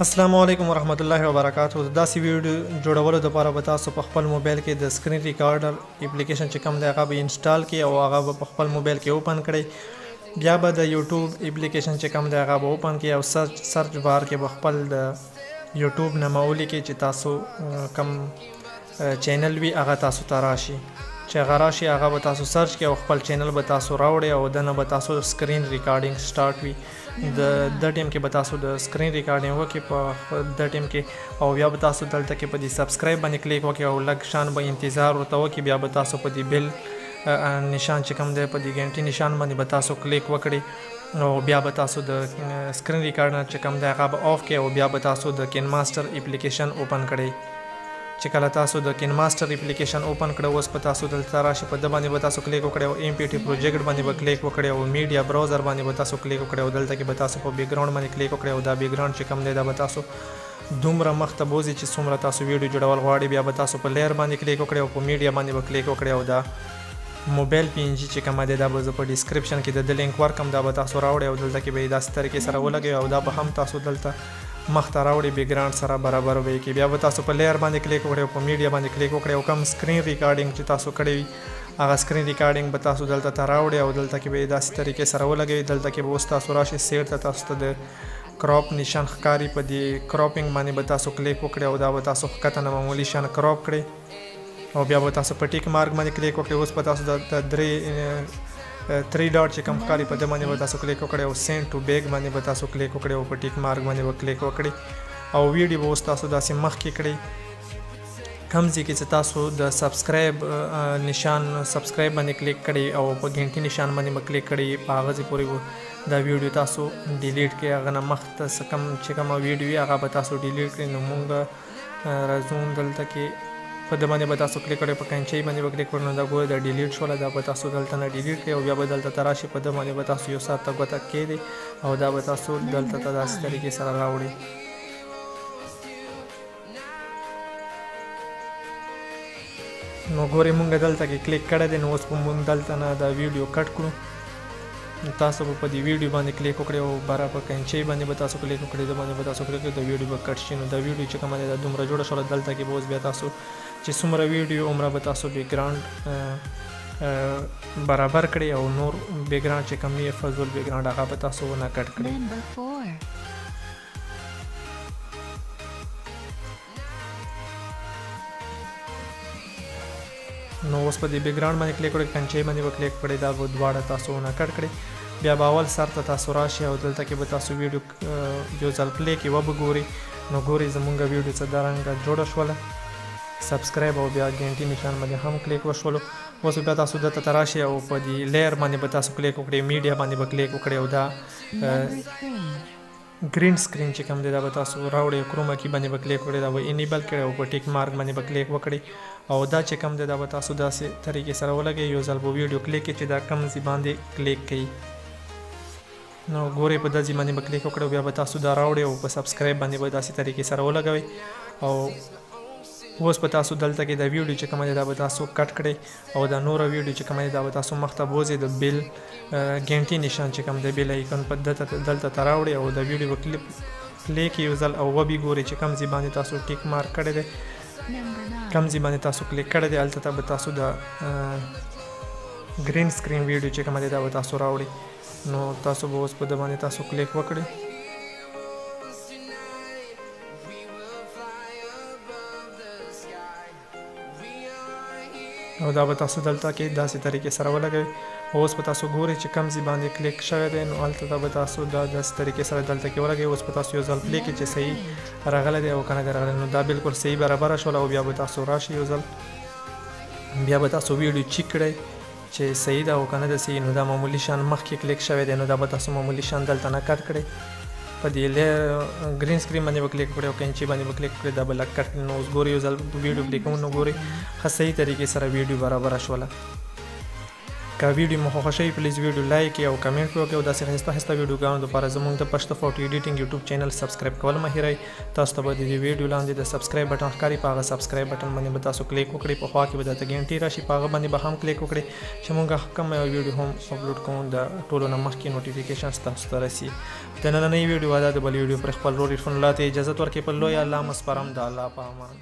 السلام علیکم ورحمت الله وبرکاتہ. دا سی ویډیو جوړولو لپاره به تاسو په خپل موبایل کې د سکرین ریکارډر اپلیکیشن چې کوم دی هغه به انسټال کړئ او هغه به په خپل موبایل کې اوپن کړئ. بیا به د یوټیوب اپلیکیشن چې کوم دی هغه به اوپن کړئ او سرچ بار کې به خپل د یوټیوب نوم ولیکئ چې تاسو کوم چینل وي هغه تاسو ته راشي. چې هغه راشي هغه به تاسو سرچ کړئ او خپل چینل به تاسو راوړئ او دنه به تاسو سکرین ریکارډینګ سٹارټ وي. د ټیم کې به تاسو د سکرین ریکارډینګ وکړئ په د ټیم کې او بیا به تاسو دلته کې په دې سبسکرایب باندې کلیک وکړئ او لږ شان به انتظار ورته وکړئ. بیا به تاسو په دې بیل نشان چې کوم دی په دې ګنټې نشان باندې به تاسو کلیک وکړئ او بیا به تاسو د سکرین ریکارډر چې کوم دی هغه به آف کړئ او بیا به تاسو د کین ماسټر اپلیکیشن اوپن کړئ. چې کله تاسو د کین ماسټر اپلیکیشن اوپن کړئ اوس په تاسو دلته راشي په د باندې به تاسو کلیک وکړئ او ام پی ټي پروجیکټ باندې به کلیک وکړئ او میډیا براوزر باندې به تاسو کلیک وکړئ او دلته کې به تاسو په بیک ګراوند باندې کلیک وکړئ او دا بیک ګراوند چې کوم دی دا به تاسو دومره مخته بوزي چې څومره تاسو ویډیو جوړول غواړئ. بیا به تاسو په لیر باندې کلیک وکړئ او په میډیا باندې به کلیک وکړئ او دا موبایل پی ان جی چې کومه دی دا به زه په ډسکرپشن کې د لینک ورکم دا به تاسو راوړئ او دلته کې به یې داسې طریقې سره ولګئ او دا به هم تاسو دلته مخته راوړئ بیک ګراوند سره برابر به یې کړئ. بیا به تاسو په لیر باندې کلیک وکړئ او په میډیا باندې کلیک وکړئ او کوم سکرین ریکارډینګ چې تاسو کړی وي هغه سکرین ریکارډینګ به تاسو دلته ته راوړئ او دلته کې به یې داسې طریقې سره ولګوئ. دلته کې به اوس تاسو راشئ سیټ ته تاسو ته د کراپ نشان ښکاري په دې کراپینګ باندې به تاسو کلیک وکړئ او دا به تاسو ښکته نه معمولي شان کراپ کړئ او بیا به تاسو په ټیک مارک باندې کلیک وکړئ. اوس به تاسو د درې 3 ډاټ چې کوم ښکاري په دې باندې به تاسو کلیک وکړئ او سینډ ټو بیک باندې به تاسو کلیک وکړئ او په ټیک مارک باندې به کلیک وکړئ او ویډیو به اوس تاسو داسې مخکې کړئ کوم ځای کې چې تاسو د سبسکرایب نشان سبسکرایب باندې کلیک کړئ او په ګنټې نشان باندې به کلیک کړئ په هغه ځای پورې دا ویډیو تاسو ډیلیټ کړئ. هغه نه مخته څه کوم چې کومه ویډیو وي هغه به تاسو ډیلیټ کړئ. نو مونږ راځو دلته کې په د باندې به تاسو کلیک کړئ په کینچۍ باندې به کلیک کړئ نو دا ګوره دا ډیلیټ شوله دا به تاسو دلته نه ډیلیټ کړئ او بیا به دلته ته راشئ په د باندې به تاسو یو ساعت ته ګوته کېږدئ او دا به تاسو دلته ته داسې طریقې سره راوړئ. نو ګورئ مونږ دلته کې کلیک کړی دی. نو اوس به مونږ دلته نه دا ویډیو کټ کړو. تاسو به په دې ویډیو باندې کلیک وکړئ او باره په کینچۍ باندې به تاسو کلیک وکړئ د باندې به تاسو کلیک کړئ د ویډیو به کټ شي. نو دا ویډیو چې کومه دی دا دومره جوړه شوله دلته کې به اوس بیا تاسو چې څومره ویډیو عمره به تاسو بیک ګراوند برابر کړئ او نور بیک ګراوند چې کوم یې فضول بیک ګراوند هغه به تاسو ونه کټ کړئ. نو اوس په دې بیک ګراوند باندې کلیک کړئ کنچۍ باندې به کلیک کړئ دا به دواړه تاسو ونه کټ کړئ. بیا به اول سر ته تاسو راشئ او دلته کې به تاسو ویډیو یو ځل پلی کړئ وبه ګورئ. نو ګورئ زمونږ ویډیو څه دارنګه جوړه شوله سبسکرایب او بیا ګنټې نشان باندې هم کلیک وشولو. اوس بیا تاسو دلته ته راشئ او په دې لیر باندې به تاسو کلیک وکړئ میډیا باندې به کلیک وکړئ او دا ګرین سکرین چې کوم دی دا به تاسو راوړئ کروما کی باندې به کلیک وکړئ دا به انیبل کړئ او په ټیک مارک باندې به کلیک وکړئ او دا چې کوم دی دا به تاسو داسې طریقې سره ولګئ. یو ځل به ویډیو کلیک کړئ چې دا کوم ځای باندې کلیک کړئ. نو ګورئ په دې ځای باندې به کلیک وکړئ بیا به تاسو دا راوړئ او په سبسکرایب باندې به داسې طریقې سره ولګوئ او اوس په تاسو دلته کې دا ویډیو چې کومه دی دا به تاسو کټ کړئ او دا نوره ویډیو چې کومه دی دا به تاسو مخته بوځئ د بیل ګنټې نشان چې کوم دی بیل ایکن په دلته ته راوړئ او دا ویډیو به پلی کړئ یو ځل او وبې ګورئ چې کوم ځای باندې تاسو ټیک مارک کړی دی کوم ځای باندې تاسو کلیک کړی دی هلته ته به تاسو د ګرین سکرین ویډیو چې کومه دی دا به تاسو راوړئ. نو تاسو به اوس په د باندې تاسو کلیک وکړئ او دا به تاسو دلته کې داسې طریقې سره ولګوئ. اوس به تاسو ګورئ چې کوم ځای باندې کلیک شوی دی نو هلته ته به تاسو دا داسې طریقې سره دلته کې ولګوئ. اوس به تاسو یو ځل پلی کړئ چې صحیح راغلی دی او که نه دی راغلی نو دا بالکل صحیح برابره شوله او بیا به تاسو راشئ یو ځل بیا به تاسو ویډیو چیک کړئ چې صحیح ده او که نه ده صحیح. نو دا معمولي شان مخکې کلیک شوی دی نو دا به تاسو معمولي شان دلته نه کټ کړئ په دې ګرین سکرین باندې به کلیک کړئ او کینچۍ باندې به کلیک کړئ دا به لږ کټ کړئ. نو اوس ګورئ یو ځل ویډیو پلی کوم نو ګورئ ښه صحیح طریقې سره ویډیو برابره شوله. که ویډیو مو خوښ شوي پلیز ویډیو لایک او کمنټ وکړئ او داسې ښایسته ښایسته ویډیوګانو دپاره زموږ د پښتو فوټو ایډیټینګ یوټیوب چینل سبسکرایب کول مه هېروئ. تاسو ته به د دې ویډیو لاندې د سبسکرایب بټن ښکاري، په هغه سبسکرایب بټن باندې به تاسو کلیک وکړئ. په خوا کې به درته ګنټۍ راشي، په هغه باندې به هم کلیک وکړئ چې موږ کوم ویډیو هم اپلوډ کوو د ټولو نه مخکې نوټیفیکیشن تاسو ته رسي. د نننۍ ویډیو دا د بل ویډیو پر خپل ورور عرفان الله ته اجازت ورکړئ. په لوی الله مسپارم، د الله په امان.